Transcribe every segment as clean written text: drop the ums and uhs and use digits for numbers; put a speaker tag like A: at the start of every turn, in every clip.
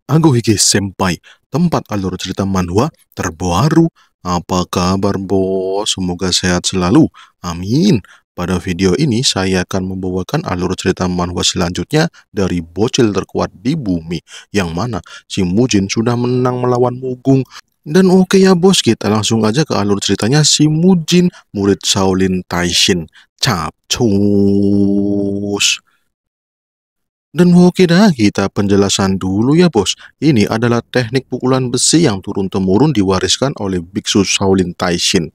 A: Aku Hige Senpai, tempat alur cerita manhwa terbaru. Apa kabar bos? Semoga sehat selalu. Amin. Pada video ini saya akan membawakan alur cerita manhwa selanjutnya dari bocil terkuat di bumi. Yang mana si Mujin sudah menang melawan Mugung. Dan oke ya bos, kita langsung aja ke alur ceritanya si Mujin, murid Shaolin Taishin. Capcus. Dan oke dah, kita penjelasan dulu ya bos. Ini adalah teknik pukulan besi yang turun-temurun diwariskan oleh Biksu Shaolin Taishin.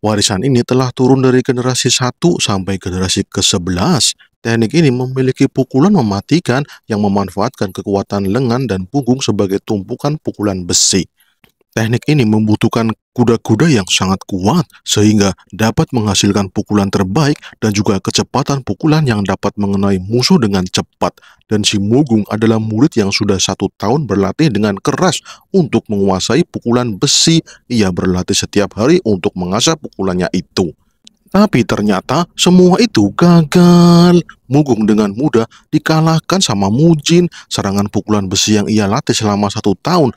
A: Warisan ini telah turun dari generasi 1 sampai generasi ke-11. Teknik ini memiliki pukulan mematikan yang memanfaatkan kekuatan lengan dan punggung sebagai tumpukan pukulan besi. Teknik ini membutuhkan kuda-kuda yang sangat kuat sehingga dapat menghasilkan pukulan terbaik dan juga kecepatan pukulan yang dapat mengenai musuh dengan cepat. Dan si Mugung adalah murid yang sudah 1 tahun berlatih dengan keras untuk menguasai pukulan besi. Ia berlatih setiap hari untuk mengasah pukulannya itu. Tapi ternyata semua itu gagal. Mugung dengan mudah dikalahkan sama Mujin. Serangan pukulan besi yang ia latih selama 1 tahun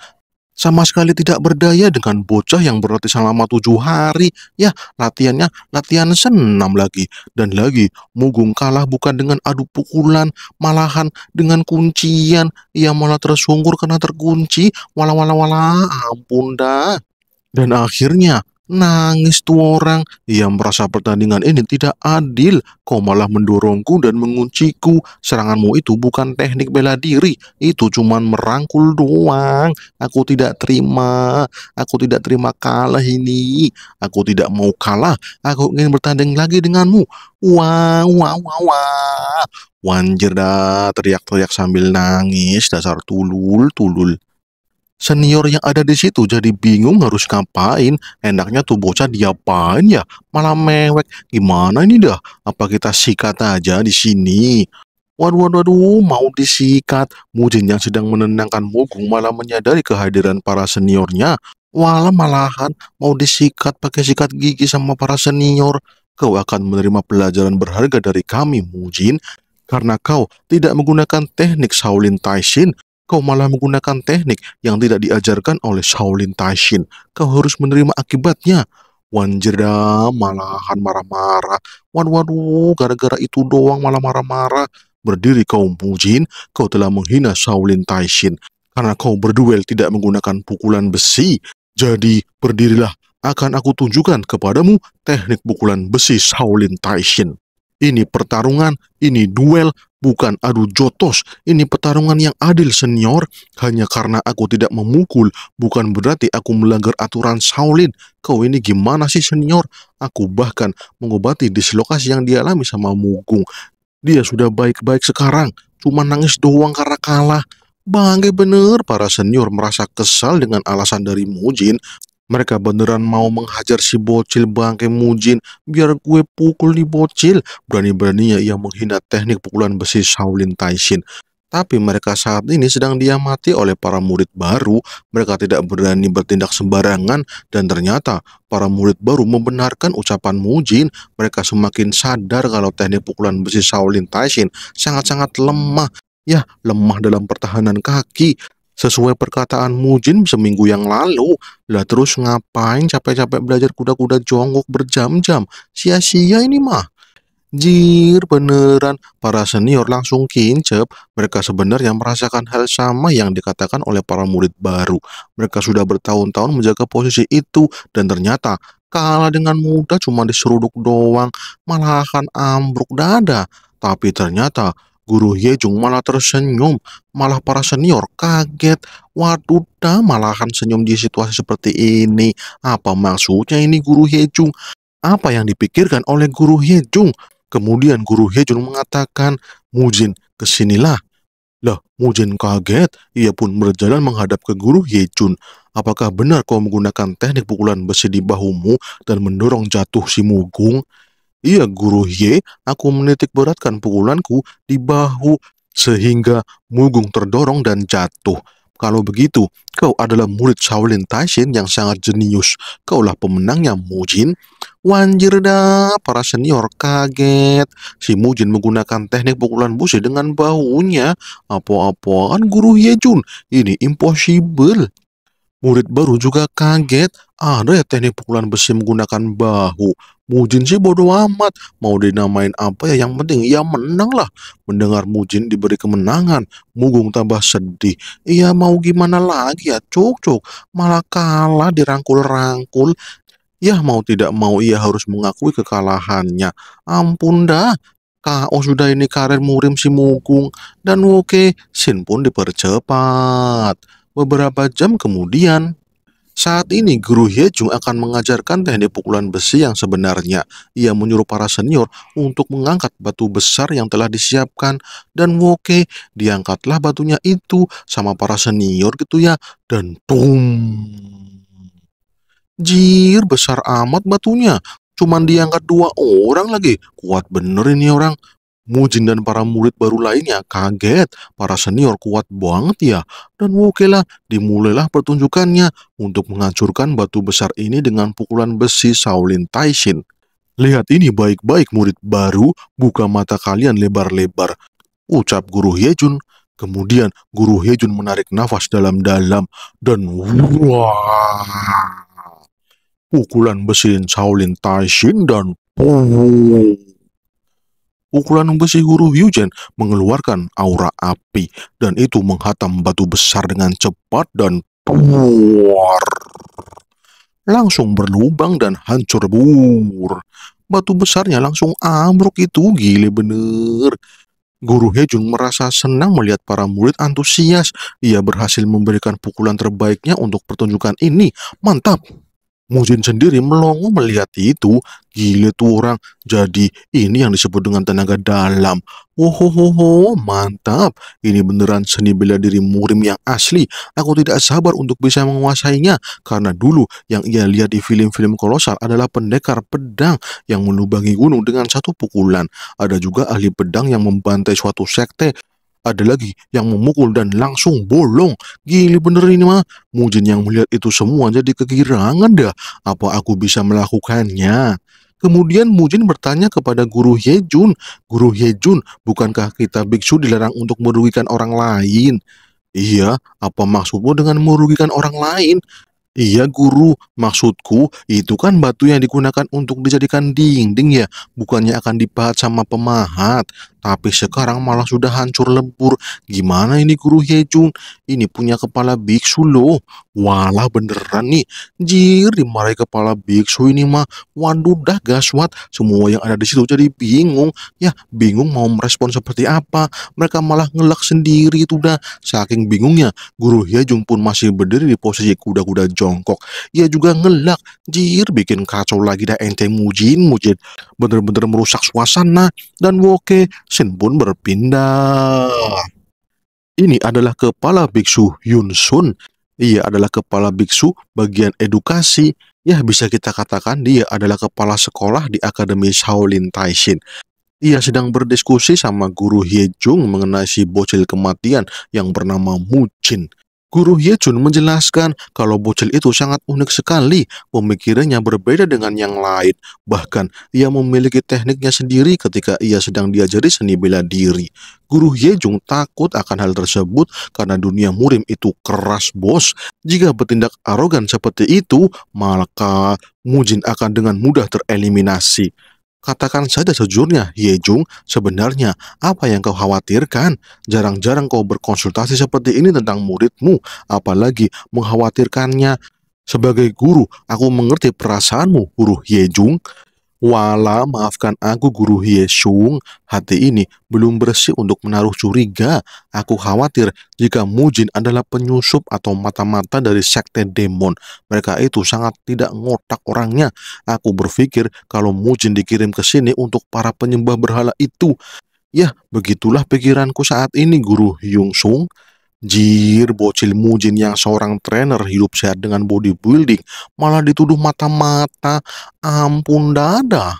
A: sama sekali tidak berdaya dengan bocah yang berlatih selama 7 hari. Ya, latihannya latihan senam lagi. Dan lagi, Mugung kalah bukan dengan adu pukulan, malahan dengan kuncian. Ia malah tersungkur karena terkunci. Walah, walah, walah, ampun dah. Dan akhirnya, nangis tuh orang. Ia merasa pertandingan ini tidak adil. Kau malah mendorongku dan mengunciku. Seranganmu itu bukan teknik bela diri. Itu cuman merangkul doang. Aku tidak terima. Aku tidak terima kalah ini. Aku tidak mau kalah. Aku ingin bertanding lagi denganmu. Wah, wah, wah, wah. Wanjir dah, teriak-teriak sambil nangis. Dasar tulul, tulul. Senior yang ada di situ jadi bingung harus ngapain. Enaknya tuh bocah diapain ya? Malah mewek. Gimana ini dah? Apa kita sikat aja di sini? Waduh, waduh, waduh, mau disikat. Mujin yang sedang menenangkan Mugung malah menyadari kehadiran para seniornya. Walah malahan mau disikat pakai sikat gigi sama para senior. Kau akan menerima pelajaran berharga dari kami, Mujin. Karena kau tidak menggunakan teknik Shaolin Taishin, kau malah menggunakan teknik yang tidak diajarkan oleh Shaolin Taishin. Kau harus menerima akibatnya. Wanjera malahan marah-marah. Waduh, waduh, gara-gara itu doang malah marah-marah. Berdiri kau Mujin, kau telah menghina Shaolin Taishin. Karena kau berduel tidak menggunakan pukulan besi. Jadi berdirilah, akan aku tunjukkan kepadamu teknik pukulan besi Shaolin Taishin. Ini pertarungan, ini duel, bukan adu jotos. Ini pertarungan yang adil senior. Hanya karena aku tidak memukul, bukan berarti aku melanggar aturan Shaolin. Kau ini gimana sih senior? Aku bahkan mengobati dislokasi yang dialami sama Mugung. Dia sudah baik-baik sekarang, cuma nangis doang karena kalah. Bangke bener, para senior merasa kesal dengan alasan dari Mujin. Mereka beneran mau menghajar si bocil bangke Mujin. Biar gue pukul nih bocil. Berani-beraninya ia menghina teknik pukulan besi Shaolin Taishin. Tapi mereka saat ini sedang diamati oleh para murid baru. Mereka tidak berani bertindak sembarangan. Dan ternyata para murid baru membenarkan ucapan Mujin. Mereka semakin sadar kalau teknik pukulan besi Shaolin Taishin sangat-sangat lemah. Ya, lemah dalam pertahanan kaki. Sesuai perkataan Mujin seminggu yang lalu. Lah terus ngapain capek-capek belajar kuda-kuda jongkok berjam-jam? Sia-sia ini mah. Jir, beneran. Para senior langsung kincep. Mereka sebenarnya merasakan hal sama yang dikatakan oleh para murid baru. Mereka sudah bertahun-tahun menjaga posisi itu. Dan ternyata kalah dengan mudah cuma diseruduk doang. Malahan ambruk dada. Tapi ternyata Guru Yejung malah tersenyum. Malah para senior kaget. Waduh dah, malahan senyum di situasi seperti ini. Apa maksudnya ini Guru Yejung? Apa yang dipikirkan oleh Guru Yejung? Kemudian Guru Yejung mengatakan, Mujin, kesinilah. Lah, Mujin kaget. Ia pun berjalan menghadap ke Guru Yejun. Apakah benar kau menggunakan teknik pukulan besi di bahumu dan mendorong jatuh si Mugung? Iya, Guru Ye, aku menitik beratkan pukulanku di bahu sehingga Mugung terdorong dan jatuh. Kalau begitu, kau adalah murid Shaolin Taishin yang sangat jenius. Kaulah pemenangnya, Mujin. Wanjir dah, para senior kaget. Si Mujin menggunakan teknik pukulan busi dengan bahunya. Apa-apaan guru Yejun? Ini impossible. Murid baru juga kaget, ada ya teknik pukulan besi menggunakan bahu. Mujin sih bodo amat, mau dinamain apa ya, yang penting ia menang lah. Mendengar Mujin diberi kemenangan, Mugung tambah sedih. Iya mau gimana lagi ya, cuk, malah kalah dirangkul-rangkul. Ya mau tidak mau ia harus mengakui kekalahannya. Ampun dah, KO sudah ini karir murim si Mugung. Dan oke, Shin pun dipercepat. Beberapa jam kemudian, saat ini Guru Hyejung akan mengajarkan teknik pukulan besi yang sebenarnya. Ia menyuruh para senior untuk mengangkat batu besar yang telah disiapkan. Dan oke, diangkatlah batunya itu sama para senior gitu ya. Dan jir, besar amat batunya. Cuman diangkat 2 orang lagi. Kuat bener ini orang. Mujin dan para murid baru lainnya kaget. Para senior kuat banget ya. Dan oke lah, dimulailah pertunjukannya untuk menghancurkan batu besar ini dengan pukulan besi Shaolin Taishin. Lihat ini baik-baik murid baru, buka mata kalian lebar-lebar, ucap Guru Hyejun. Kemudian Guru Hyejun menarik nafas dalam-dalam dan wah, pukulan besi Shaolin Taishin dan pukulan besi Guru Hyujen mengeluarkan aura api dan itu menghantam batu besar dengan cepat dan langsung berlubang dan hancur bur. Batu besarnya langsung ambruk, itu gile bener. Guru Hejun merasa senang melihat para murid antusias. Ia berhasil memberikan pukulan terbaiknya untuk pertunjukan ini. Mantap! Mujin sendiri melongo melihat itu. Gile tuh orang. Jadi ini yang disebut dengan tenaga dalam. Wohohoho, mantap. Ini beneran seni bela diri murim yang asli. Aku tidak sabar untuk bisa menguasainya. Karena dulu yang ia lihat di film-film kolosal adalah pendekar pedang yang melubangi gunung dengan satu pukulan. Ada juga ahli pedang yang membantai suatu sekte. Ada lagi yang memukul dan langsung bolong. Gili bener ini mah. Mujin yang melihat itu semua jadi kegirangan dah. Apa aku bisa melakukannya? Kemudian Mujin bertanya kepada Guru Hyejun. Guru Hyejun, bukankah kita biksu dilarang untuk merugikan orang lain? Iya, apa maksudmu dengan merugikan orang lain? Iya guru, maksudku itu kan batu yang digunakan untuk dijadikan dinding ya, bukannya akan dipahat sama pemahat. Tapi sekarang malah sudah hancur lebur. Gimana ini Guru Hyejung? Ini punya kepala biksu loh. Walah beneran nih. Jir, dimarahi kepala biksu ini mah. Waduh dah gaswat. Semua yang ada di situ jadi bingung. Ya, bingung mau merespon seperti apa. Mereka malah ngelak sendiri itu dah. Saking bingungnya, Guru Hyejung pun masih berdiri di posisi kuda-kuda jongkok. Ia juga ngelak. Jir, bikin kacau lagi dah ente Mujin. Bener-bener merusak suasana. Dan oke, Shin pun berpindah. Ini adalah kepala biksu Yun Sun. Ia adalah kepala biksu bagian edukasi. Ya, bisa kita katakan dia adalah kepala sekolah di Akademi Shaolin Taishin. Ia sedang berdiskusi sama Guru Hyejung mengenai si bocil kematian yang bernama Mujin. Guru Hyejun menjelaskan kalau bocil itu sangat unik sekali, pemikirannya berbeda dengan yang lain. Bahkan, ia memiliki tekniknya sendiri ketika ia sedang diajari seni bela diri. Guru Hyejung takut akan hal tersebut karena dunia murim itu keras bos. Jika bertindak arogan seperti itu, maka Mujin akan dengan mudah tereliminasi. Katakan saja sejujurnya, Hyejung, sebenarnya apa yang kau khawatirkan? Jarang-jarang kau berkonsultasi seperti ini tentang muridmu, apalagi mengkhawatirkannya. Sebagai guru, aku mengerti perasaanmu, Guru Hyejung. Wala, maafkan aku Guru Hyesung, hati ini belum bersih untuk menaruh curiga. Aku khawatir jika Mujin adalah penyusup atau mata-mata dari sekte demon. Mereka itu sangat tidak ngotak orangnya. Aku berpikir kalau Mujin dikirim ke sini untuk para penyembah berhala itu. Ya, begitulah pikiranku saat ini Guru Hyung Sung. Jir, bocil Mujin yang seorang trainer hidup sehat dengan bodybuilding malah dituduh mata-mata. Ampun dada.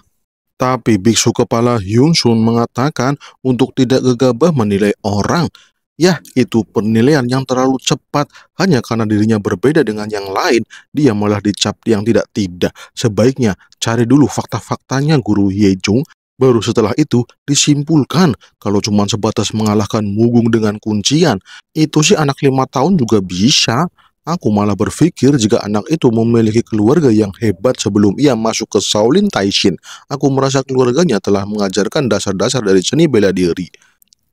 A: Tapi biksu kepala Hyun Sun mengatakan untuk tidak gegabah menilai orang. Yah, itu penilaian yang terlalu cepat. Hanya karena dirinya berbeda dengan yang lain, dia malah dicap yang tidak-tidak. Sebaiknya cari dulu fakta-faktanya, Guru Yejung. Baru setelah itu disimpulkan. Kalau cuma sebatas mengalahkan Mugung dengan kuncian, itu sih anak 5 tahun juga bisa. Aku malah berpikir jika anak itu memiliki keluarga yang hebat sebelum ia masuk ke Shaolin Taishin, aku merasa keluarganya telah mengajarkan dasar-dasar dari seni bela diri.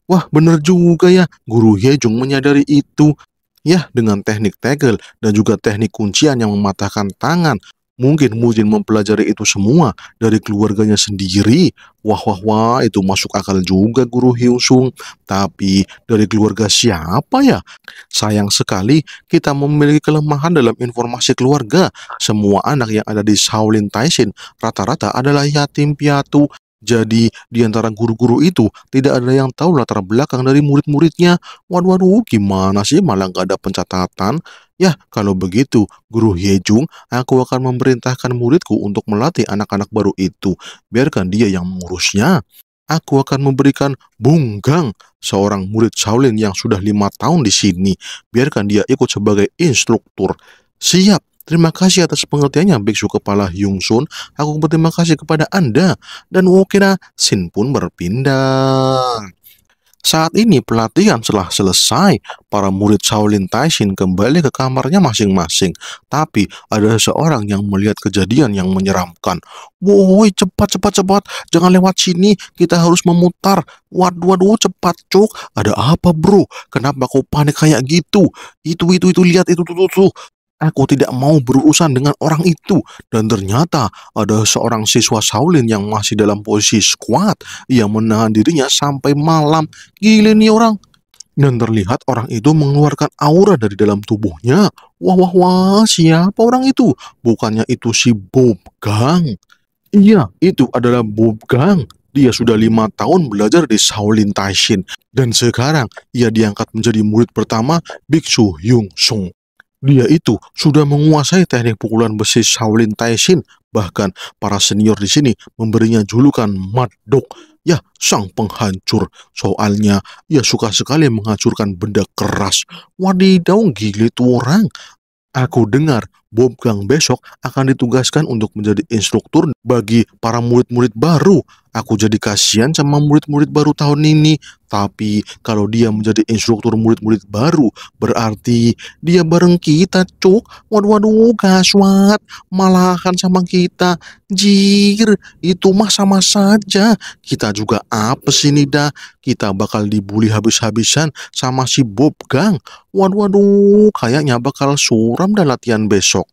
A: Wah, bener juga ya, Guru Yejung menyadari itu. Ya, dengan teknik tegel dan juga teknik kuncian yang mematahkan tangan. Mungkin Mujin mempelajari itu semua dari keluarganya sendiri. Wah, wah, wah, itu masuk akal juga, Guru Hyungsung. Tapi dari keluarga siapa ya? Sayang sekali kita memiliki kelemahan dalam informasi keluarga. Semua anak yang ada di Shaolin Taishin rata-rata adalah yatim piatu. Jadi di antara guru-guru itu tidak ada yang tahu latar belakang dari murid-muridnya. Waduh, waduh, gimana sih malah nggak ada pencatatan? Ya, kalau begitu, Guru Yejung, aku akan memerintahkan muridku untuk melatih anak-anak baru itu. Biarkan dia yang mengurusnya. Aku akan memberikan Bung Gang, seorang murid Shaolin yang sudah 5 tahun di sini. Biarkan dia ikut sebagai instruktur. Siap. Terima kasih atas pengertiannya, Biksu Kepala Hyungsun. Aku berterima kasih kepada Anda. Dan Wokeda Shin pun berpindah. Saat ini pelatihan telah selesai. Para murid Shaolin Taishin kembali ke kamarnya masing-masing. Tapi ada seorang yang melihat kejadian yang menyeramkan. Woi, cepat, cepat, cepat. Jangan lewat sini. Kita harus memutar. Waduh, waduh, cepat, cuk. Ada apa, bro? Kenapa kau panik kayak gitu? Itu, lihat, itu, tuh. Aku tidak mau berurusan dengan orang itu. Dan ternyata ada seorang siswa Shaolin yang masih dalam posisi squat. Ia menahan dirinya sampai malam. Gila nih orang. Dan terlihat orang itu mengeluarkan aura dari dalam tubuhnya. Wah, wah, wah, siapa orang itu? Bukannya itu si Bob Gang? Iya, itu adalah Bob Gang. Dia sudah 5 tahun belajar di Shaolin Taishin. Dan sekarang ia diangkat menjadi murid pertama Biksu Hyung Sung. Dia itu sudah menguasai teknik pukulan besi Shaolin Taishin. Bahkan para senior di sini memberinya julukan Mad Dog. Ya, sang penghancur. Soalnya ia suka sekali menghancurkan benda keras. Wadidaw, gile tuh orang. Aku dengar Bob Gang besok akan ditugaskan untuk menjadi instruktur bagi para murid-murid baru. Aku jadi kasihan sama murid-murid baru tahun ini. Tapi kalau dia menjadi instruktur murid-murid baru, berarti dia bareng kita, cuk. Waduh, waduh, gaswat. Malahan sama kita. Jir, itu mah sama saja. Kita juga apa sih nih dah? Kita bakal dibully habis-habisan sama si Bob Gang. Waduh, waduh, kayaknya bakal suram dan latihan besok.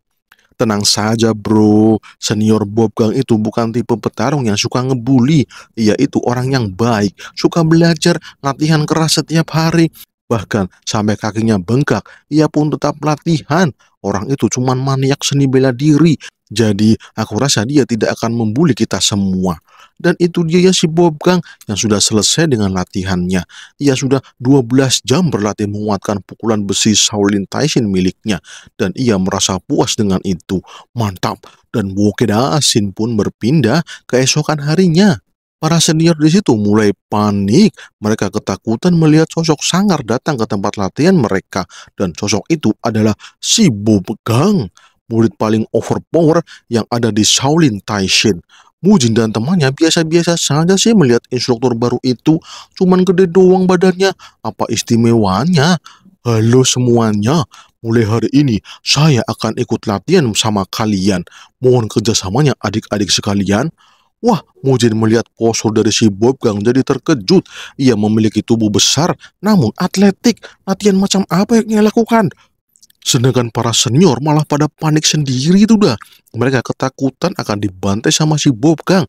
A: Tenang saja, bro. Senior Bob Gang itu bukan tipe petarung yang suka ngebully. Ia itu orang yang baik, suka belajar, latihan keras setiap hari. Bahkan sampai kakinya bengkak, ia pun tetap latihan. Orang itu cuman maniak seni bela diri. Jadi, aku rasa dia tidak akan membuli kita semua. Dan itu dia ya si Bob Gang yang sudah selesai dengan latihannya. Ia sudah 12 jam berlatih menguatkan pukulan besi Shaolin Taishin miliknya. Dan ia merasa puas dengan itu. Mantap. Dan Wokeda Shin pun berpindah keesokan harinya. Para senior di situ mulai panik. Mereka ketakutan melihat sosok sangar datang ke tempat latihan mereka. Dan sosok itu adalah si Bob Gang, murid paling overpower yang ada di Shaolin Taishin. Mujin dan temannya biasa-biasa saja sih melihat instruktur baru itu. Cuman gede doang badannya. Apa istimewanya? Halo semuanya. Mulai hari ini saya akan ikut latihan sama kalian. Mohon kerjasamanya adik-adik sekalian. Wah, Mujin melihat postur dari si Bob Gang jadi terkejut. Ia memiliki tubuh besar namun atletik. Latihan macam apa yang ia lakukan? Sedangkan para senior malah pada panik sendiri itu dah. Mereka ketakutan akan dibantai sama si Bob Gang.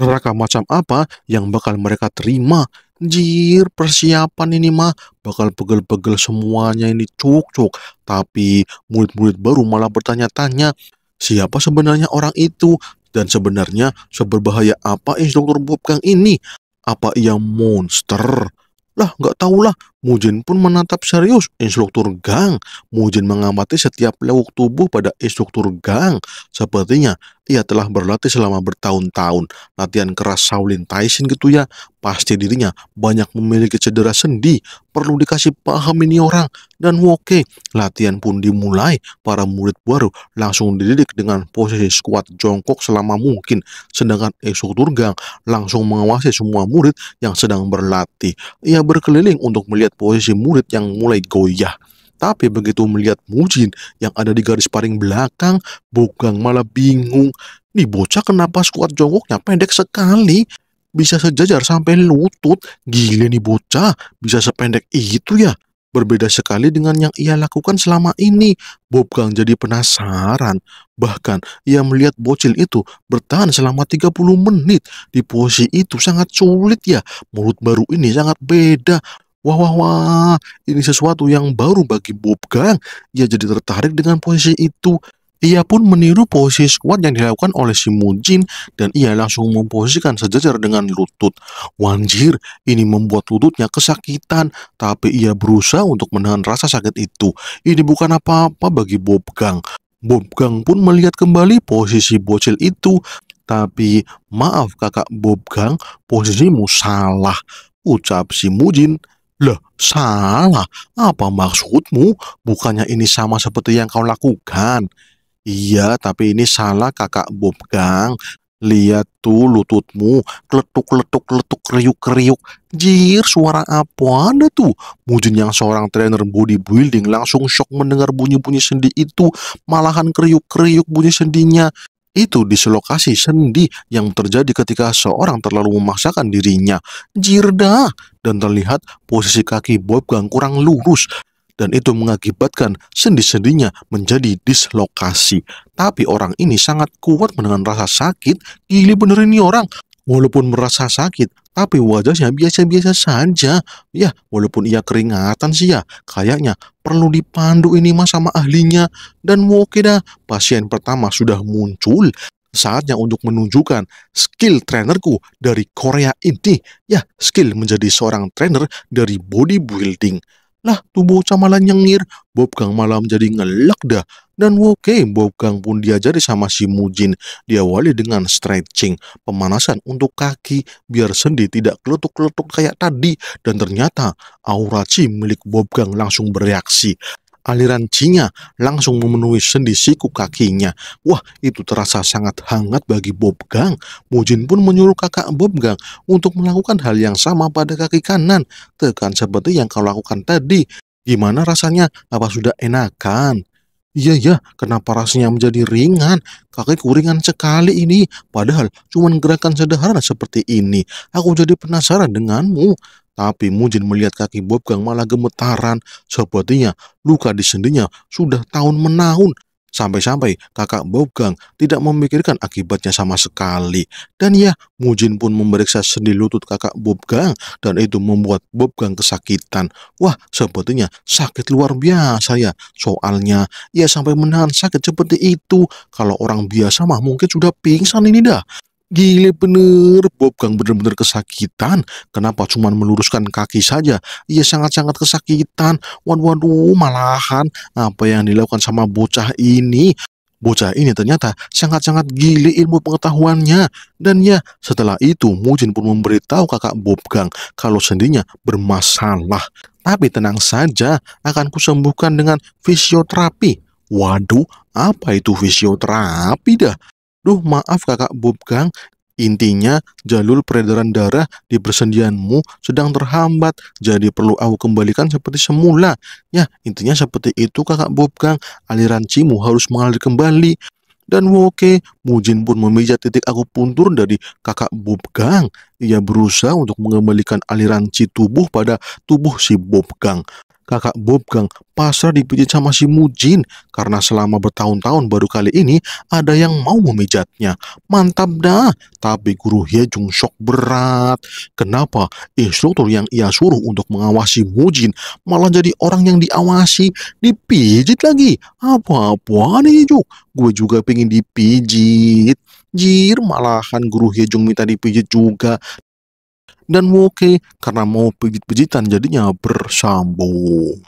A: Neraka macam apa yang bakal mereka terima? Jir, persiapan ini mah bakal pegel-pegel semuanya ini, cuk. Tapi murid-murid baru malah bertanya-tanya, siapa sebenarnya orang itu? Dan sebenarnya seberbahaya apa instruktur Bob Gang ini? Apa ia monster? Lah, nggak tahulah. Mujin pun menatap serius instruktur Gang. Mujin mengamati setiap lewuk tubuh pada instruktur Gang. Sepertinya ia telah berlatih selama bertahun-tahun. Latihan keras Shaolin Taishin gitu ya. Pasti dirinya banyak memiliki cedera sendi. Perlu dikasih paham ini orang. Dan oke, latihan pun dimulai. Para murid baru langsung dididik dengan posisi squat jongkok selama mungkin. Sedangkan instruktur Gang langsung mengawasi semua murid yang sedang berlatih. Ia berkeliling untuk melihat posisi murid yang mulai goyah. Tapi begitu melihat Mujin yang ada di garis paling belakang, Bogang malah bingung. Nih bocah kenapa skuad jongkoknya pendek sekali? Bisa sejajar sampai lutut. Gila nih bocah, bisa sependek itu ya. Berbeda sekali dengan yang ia lakukan selama ini. Bogang jadi penasaran. Bahkan ia melihat bocil itu bertahan selama 30 menit. Di posisi itu sangat sulit ya. Mulut baru ini sangat beda. Wah, wah, wah, ini sesuatu yang baru bagi Bob Gang. Ia jadi tertarik dengan posisi itu. Ia pun meniru posisi squat yang dilakukan oleh si Mujin dan ia langsung memposisikan sejajar dengan lutut. Wanjir, ini membuat lututnya kesakitan, tapi ia berusaha untuk menahan rasa sakit itu. Ini bukan apa-apa bagi Bob Gang. Bob Gang pun melihat kembali posisi bocil itu. Tapi maaf kakak Bob Gang, posisimu salah. Ucap si Mujin. Lah, salah. Apa maksudmu? Bukannya ini sama seperti yang kau lakukan? Iya, tapi ini salah kakak Bob Gang. Lihat tuh lututmu, kletuk-kletuk-kletuk kriuk-kriuk. Jir, suara apa ada tuh? Mujin yang seorang trainer bodybuilding langsung shock mendengar bunyi-bunyi sendi itu. Malahan kriuk-kriuk bunyi sendinya. Itu dislokasi sendi yang terjadi ketika seorang terlalu memaksakan dirinya. Jirdah, dan terlihat posisi kaki Bob Gang kurang lurus dan itu mengakibatkan sendi-sendinya menjadi dislokasi. Tapi orang ini sangat kuat dengan rasa sakit. Gila bener ini orang. Walaupun merasa sakit, tapi wajahnya biasa-biasa saja. Ya, walaupun ia keringatan sih ya, kayaknya perlu dipandu ini mas sama ahlinya. Dan oke dah, pasien pertama sudah muncul. Saatnya untuk menunjukkan skill trainerku dari Korea ini. Ya, skill menjadi seorang trainer dari bodybuilding. Lah, tuh bocah malah nyengir. Bob Gang malah menjadi ngelek dah. Dan oke, Bob Gang pun diajari sama si Mujin. Diawali dengan stretching, pemanasan untuk kaki, biar sendi tidak keletuk-keletuk kayak tadi. Dan ternyata, aura chi milik Bob Gang langsung bereaksi. Aliran chi-nya langsung memenuhi sendi siku kakinya. Wah, itu terasa sangat hangat bagi Bob Gang. Mujin pun menyuruh kakak Bob Gang untuk melakukan hal yang sama pada kaki kanan. Tekan seperti yang kau lakukan tadi. Gimana rasanya? Apa sudah enakan? Iya ya, kenapa rasanya menjadi ringan? Kakiku ringan sekali ini. Padahal cuma gerakan sederhana seperti ini. Aku jadi penasaran denganmu. Tapi Mujin melihat kaki Bob Gang malah gemetaran. Sepertinya luka di sendinya sudah tahun menahun. Sampai-sampai kakak Bob Gang tidak memikirkan akibatnya sama sekali. Dan ya, Mujin pun memeriksa sendi lutut kakak Bob Gang. Dan itu membuat Bob Gang kesakitan. Wah, sepertinya sakit luar biasa ya. Soalnya, ia sampai menahan sakit seperti itu. Kalau orang biasa mah mungkin sudah pingsan ini dah. Gile bener, Bob Gang bener-bener kesakitan. Kenapa cuman meluruskan kaki saja? Ia sangat-sangat kesakitan. Waduh, malahan apa yang dilakukan sama bocah ini? Bocah ini ternyata sangat-sangat gile ilmu pengetahuannya. Dan ya, setelah itu Mujin pun memberitahu kakak Bob Gang kalau sendinya bermasalah. Tapi tenang saja, akan kusembuhkan dengan fisioterapi. Waduh, apa itu fisioterapi dah? Duh, maaf kakak Bob Gang. Intinya, jalur peredaran darah di persendianmu sedang terhambat, jadi perlu aku kembalikan seperti semula. Ya, intinya seperti itu kakak Bob Gang. Aliran cimu harus mengalir kembali. Dan oke, Mujin pun memijat titik akupuntur dari kakak Bob Gang. Ia berusaha untuk mengembalikan aliran chi tubuh pada tubuh si Bob Gang. Kakak Bob Gang pasrah dipijit sama si Mujin karena selama bertahun-tahun baru kali ini ada yang mau memijatnya. Mantap dah, tapi guru Hyejung shock berat. Kenapa instruktur yang ia suruh untuk mengawasi Mujin malah jadi orang yang diawasi, dipijit lagi? Apa-apaan nih Juk? Gue juga pengen dipijit. Jir, malahan guru Hyejung minta dipijit juga. Dan Woke karena mau pijit-pijitan jadinya bersambung.